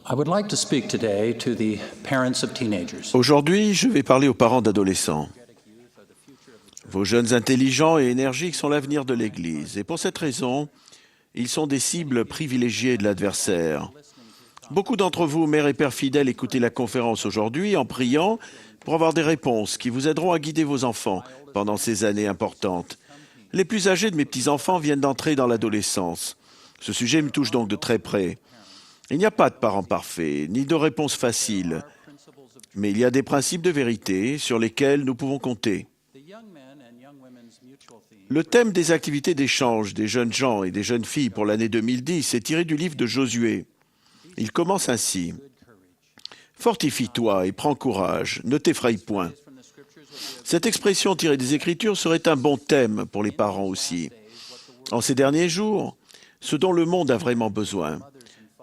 I would like to speak today to the parents of teenagers. Aujourd'hui, je vais parler aux parents d'adolescents. Vos jeunes intelligents et énergiques sont l'avenir de l'Église. Et pour cette raison, ils sont des cibles privilégiées de l'adversaire. Beaucoup d'entre vous, mères et pères fidèles, écoutez la conférence aujourd'hui en priant pour avoir des réponses qui vous aideront à guider vos enfants pendant ces années importantes. Les plus âgés de mes petits-enfants viennent d'entrer dans l'adolescence. Ce sujet me touche donc de très près. Il n'y a pas de parents parfaits, ni de réponses faciles, mais il y a des principes de vérité sur lesquels nous pouvons compter. Le thème des activités d'échange des jeunes gens et des jeunes filles pour l'année 2010 est tiré du livre de Josué. Il commence ainsi. « Fortifie-toi et prends courage, ne t'effraie point. » Cette expression tirée des Écritures serait un bon thème pour les parents aussi. En ces derniers jours, ce dont le monde a vraiment besoin,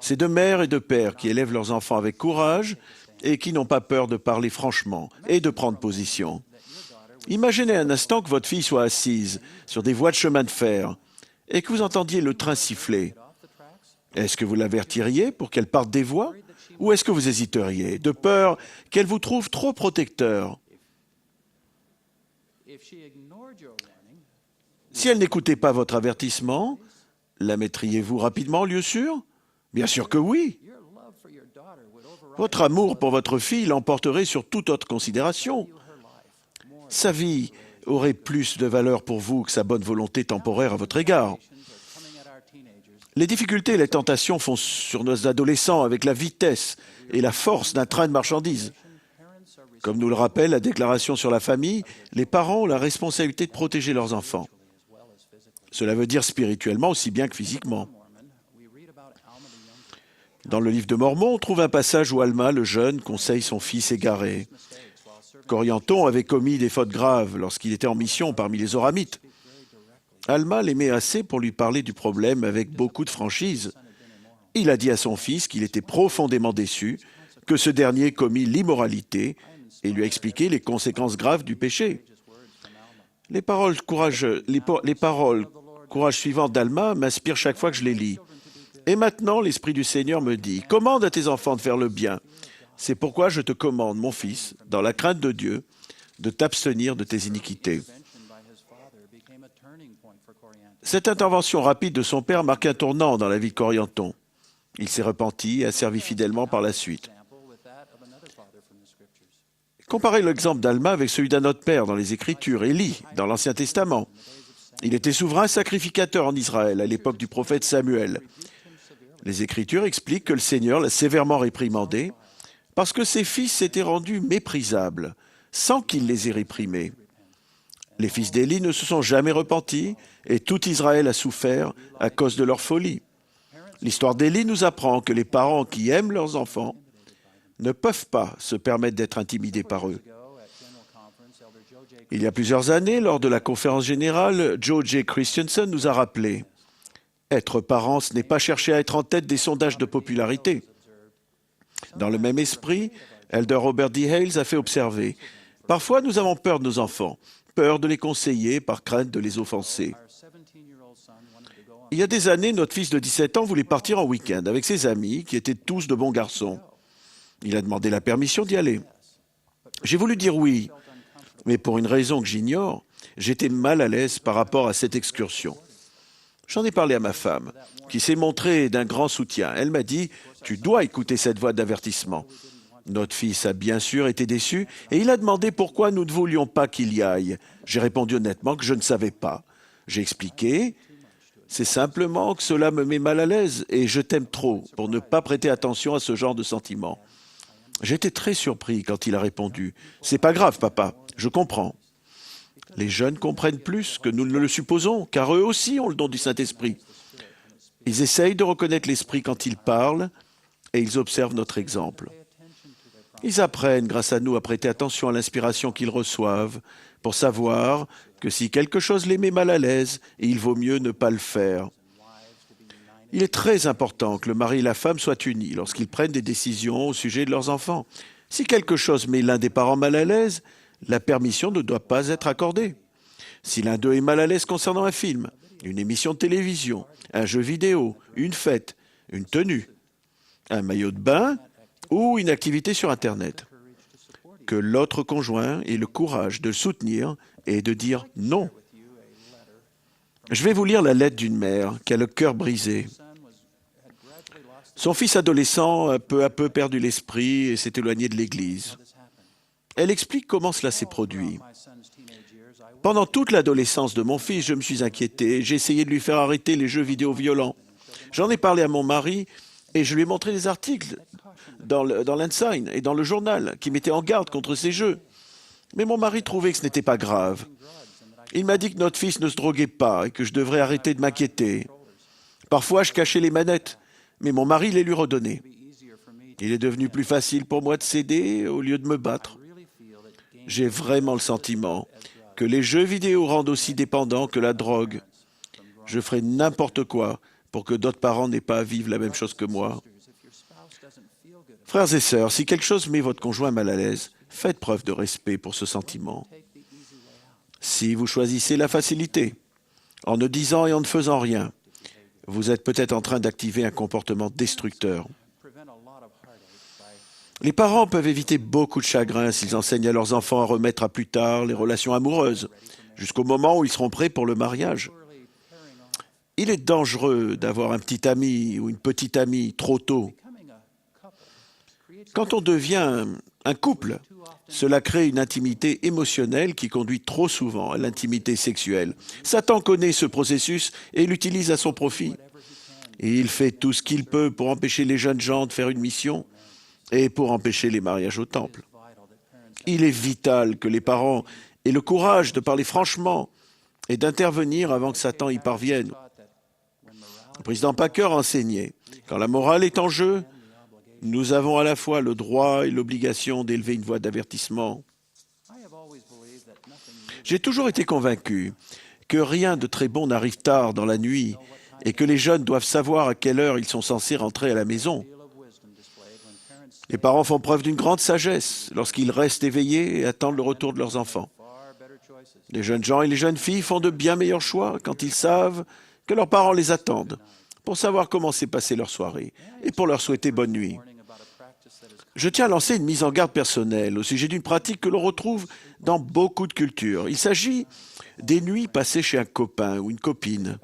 c'est de mères et de pères qui élèvent leurs enfants avec courage et qui n'ont pas peur de parler franchement et de prendre position. Imaginez un instant que votre fille soit assise sur des voies de chemin de fer et que vous entendiez le train siffler. Est-ce que vous l'avertiriez pour qu'elle parte des voies ou est-ce que vous hésiteriez, de peur qu'elle vous trouve trop protecteur? Si elle n'écoutait pas votre avertissement, la mettriez-vous rapidement en lieu sûr? Bien sûr que oui. Votre amour pour votre fille l'emporterait sur toute autre considération. Sa vie aurait plus de valeur pour vous que sa bonne volonté temporaire à votre égard. Les difficultés et les tentations font sur nos adolescents avec la vitesse et la force d'un train de marchandises. Comme nous le rappelle la déclaration sur la famille, les parents ont la responsabilité de protéger leurs enfants. Cela veut dire spirituellement aussi bien que physiquement. Dans le livre de Mormon, on trouve un passage où Alma, le jeune, conseille son fils égaré. Corianton avait commis des fautes graves lorsqu'il était en mission parmi les Oramites. Alma l'aimait assez pour lui parler du problème avec beaucoup de franchise. Il a dit à son fils qu'il était profondément déçu, que ce dernier commit l'immoralité et lui a expliqué les conséquences graves du péché. Les paroles courage suivantes d'Alma m'inspirent chaque fois que je les lis. Et maintenant, l'Esprit du Seigneur me dit, « Commande à tes enfants de faire le bien. C'est pourquoi je te commande, mon fils, dans la crainte de Dieu, de t'abstenir de tes iniquités. » Cette intervention rapide de son père marque un tournant dans la vie de Corianton. Il s'est repenti et a servi fidèlement par la suite. Comparez l'exemple d'Alma avec celui d'un autre père dans les Écritures, Élie, dans l'Ancien Testament. Il était souverain sacrificateur en Israël à l'époque du prophète Samuel. Les Écritures expliquent que le Seigneur l'a sévèrement réprimandé parce que ses fils s'étaient rendus méprisables, sans qu'il les ait réprimés. Les fils d'Élie ne se sont jamais repentis et tout Israël a souffert à cause de leur folie. L'histoire d'Élie nous apprend que les parents qui aiment leurs enfants ne peuvent pas se permettre d'être intimidés par eux. Il y a plusieurs années, lors de la conférence générale, Joe J. Christensen nous a rappelé « Être parent, ce n'est pas chercher à être en tête des sondages de popularité. » Dans le même esprit, Elder Robert D. Hales a fait observer « Parfois, nous avons peur de nos enfants, peur de les conseiller par crainte de les offenser. » Il y a des années, notre fils de 17 ans voulait partir en week-end avec ses amis, qui étaient tous de bons garçons. Il a demandé la permission d'y aller. J'ai voulu dire oui, mais pour une raison que j'ignore, j'étais mal à l'aise par rapport à cette excursion. J'en ai parlé à ma femme, qui s'est montrée d'un grand soutien. Elle m'a dit « Tu dois écouter cette voix d'avertissement. » Notre fils a bien sûr été déçu et il a demandé pourquoi nous ne voulions pas qu'il y aille. J'ai répondu honnêtement que je ne savais pas. J'ai expliqué « C'est simplement que cela me met mal à l'aise et je t'aime trop pour ne pas prêter attention à ce genre de sentiments. » J'étais très surpris quand il a répondu « C'est pas grave, papa, je comprends. » Les jeunes comprennent plus que nous ne le supposons, car eux aussi ont le don du Saint-Esprit. Ils essayent de reconnaître l'Esprit quand ils parlent et ils observent notre exemple. Ils apprennent, grâce à nous, à prêter attention à l'inspiration qu'ils reçoivent pour savoir que si quelque chose les met mal à l'aise, il vaut mieux ne pas le faire. Il est très important que le mari et la femme soient unis lorsqu'ils prennent des décisions au sujet de leurs enfants. Si quelque chose met l'un des parents mal à l'aise, la permission ne doit pas être accordée. Si l'un d'eux est mal à l'aise concernant un film, une émission de télévision, un jeu vidéo, une fête, une tenue, un maillot de bain ou une activité sur Internet. Que l'autre conjoint ait le courage de le soutenir et de dire non. Je vais vous lire la lettre d'une mère qui a le cœur brisé. Son fils adolescent a peu à peu perdu l'esprit et s'est éloigné de l'Église. Elle explique comment cela s'est produit. Pendant toute l'adolescence de mon fils, je me suis inquiété. J'ai essayé de lui faire arrêter les jeux vidéo violents. J'en ai parlé à mon mari et je lui ai montré des articles dans l'Ensign et dans le journal qui mettaient en garde contre ces jeux. Mais mon mari trouvait que ce n'était pas grave. Il m'a dit que notre fils ne se droguait pas et que je devrais arrêter de m'inquiéter. Parfois, je cachais les manettes, mais mon mari les lui redonnait. Il est devenu plus facile pour moi de céder au lieu de me battre. J'ai vraiment le sentiment que les jeux vidéo rendent aussi dépendants que la drogue. Je ferai n'importe quoi pour que d'autres parents n'aient pas à vivre la même chose que moi. Frères et sœurs, si quelque chose met votre conjoint mal à l'aise, faites preuve de respect pour ce sentiment. Si vous choisissez la facilité, en ne disant et en ne faisant rien, vous êtes peut-être en train d'activer un comportement destructeur. Les parents peuvent éviter beaucoup de chagrin s'ils enseignent à leurs enfants à remettre à plus tard les relations amoureuses, jusqu'au moment où ils seront prêts pour le mariage. Il est dangereux d'avoir un petit ami ou une petite amie trop tôt. Quand on devient un couple, cela crée une intimité émotionnelle qui conduit trop souvent à l'intimité sexuelle. Satan connaît ce processus et l'utilise à son profit. Et il fait tout ce qu'il peut pour empêcher les jeunes gens de faire une mission et pour empêcher les mariages au temple. Il est vital que les parents aient le courage de parler franchement et d'intervenir avant que Satan y parvienne. Le président Packer enseignait, quand la morale est en jeu, nous avons à la fois le droit et l'obligation d'élever une voix d'avertissement. J'ai toujours été convaincu que rien de très bon n'arrive tard dans la nuit et que les jeunes doivent savoir à quelle heure ils sont censés rentrer à la maison. Les parents font preuve d'une grande sagesse lorsqu'ils restent éveillés et attendent le retour de leurs enfants. Les jeunes gens et les jeunes filles font de bien meilleurs choix quand ils savent que leurs parents les attendent pour savoir comment s'est passée leur soirée et pour leur souhaiter bonne nuit. Je tiens à lancer une mise en garde personnelle au sujet d'une pratique que l'on retrouve dans beaucoup de cultures. Il s'agit des nuits passées chez un copain ou une copine.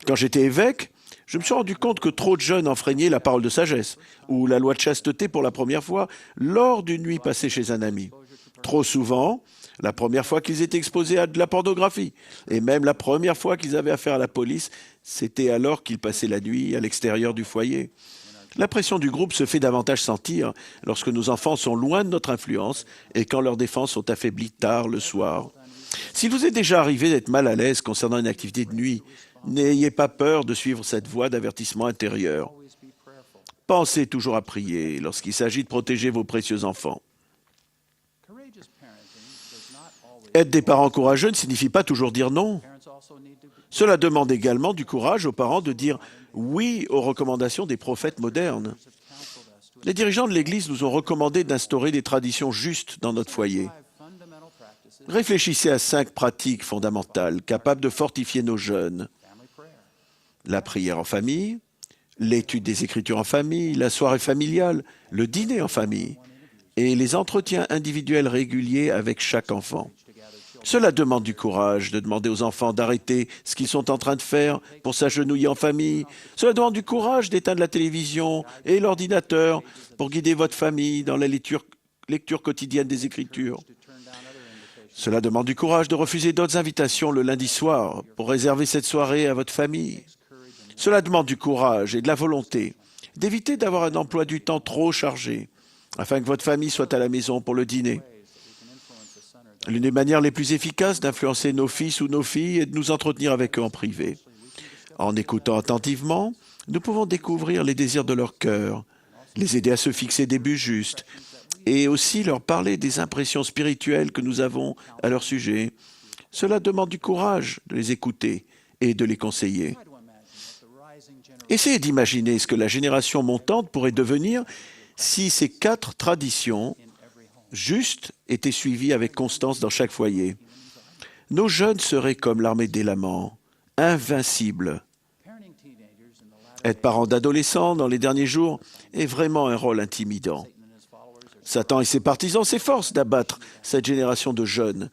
Quand j'étais évêque, je me suis rendu compte que trop de jeunes enfreignaient la parole de sagesse ou la loi de chasteté pour la première fois lors d'une nuit passée chez un ami. Trop souvent, la première fois qu'ils étaient exposés à de la pornographie et même la première fois qu'ils avaient affaire à la police, c'était alors qu'ils passaient la nuit à l'extérieur du foyer. La pression du groupe se fait davantage sentir lorsque nos enfants sont loin de notre influence et quand leurs défenses sont affaiblies tard le soir. S'il vous est déjà arrivé d'être mal à l'aise concernant une activité de nuit, n'ayez pas peur de suivre cette voie d'avertissement intérieur. Pensez toujours à prier lorsqu'il s'agit de protéger vos précieux enfants. Être des parents courageux ne signifie pas toujours dire non. Cela demande également du courage aux parents de dire oui aux recommandations des prophètes modernes. Les dirigeants de l'Église nous ont recommandé d'instaurer des traditions justes dans notre foyer. Réfléchissez à 5 pratiques fondamentales capables de fortifier nos jeunes. La prière en famille, l'étude des Écritures en famille, la soirée familiale, le dîner en famille et les entretiens individuels réguliers avec chaque enfant. Cela demande du courage de demander aux enfants d'arrêter ce qu'ils sont en train de faire pour s'agenouiller en famille. Cela demande du courage d'éteindre la télévision et l'ordinateur pour guider votre famille dans la lecture quotidienne des Écritures. Cela demande du courage de refuser d'autres invitations le lundi soir pour réserver cette soirée à votre famille. Cela demande du courage et de la volonté d'éviter d'avoir un emploi du temps trop chargé afin que votre famille soit à la maison pour le dîner. L'une des manières les plus efficaces d'influencer nos fils ou nos filles est de nous entretenir avec eux en privé. En écoutant attentivement, nous pouvons découvrir les désirs de leur cœur, les aider à se fixer des buts justes et aussi leur parler des impressions spirituelles que nous avons à leur sujet. Cela demande du courage de les écouter et de les conseiller. Essayez d'imaginer ce que la génération montante pourrait devenir si ces 4 traditions justes étaient suivies avec constance dans chaque foyer. Nos jeunes seraient comme l'armée d'éléments, invincibles. Être parent d'adolescents dans les derniers jours est vraiment un rôle intimidant. Satan et ses partisans s'efforcent d'abattre cette génération de jeunes.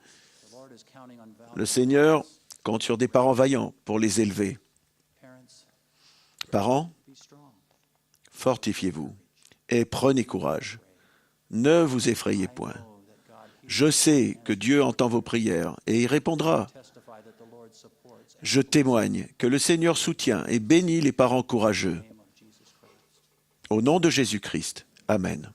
Le Seigneur compte sur des parents vaillants pour les élever. Parents, fortifiez-vous et prenez courage. Ne vous effrayez point. Je sais que Dieu entend vos prières et y répondra. Je témoigne que le Seigneur soutient et bénit les parents courageux. Au nom de Jésus-Christ. Amen.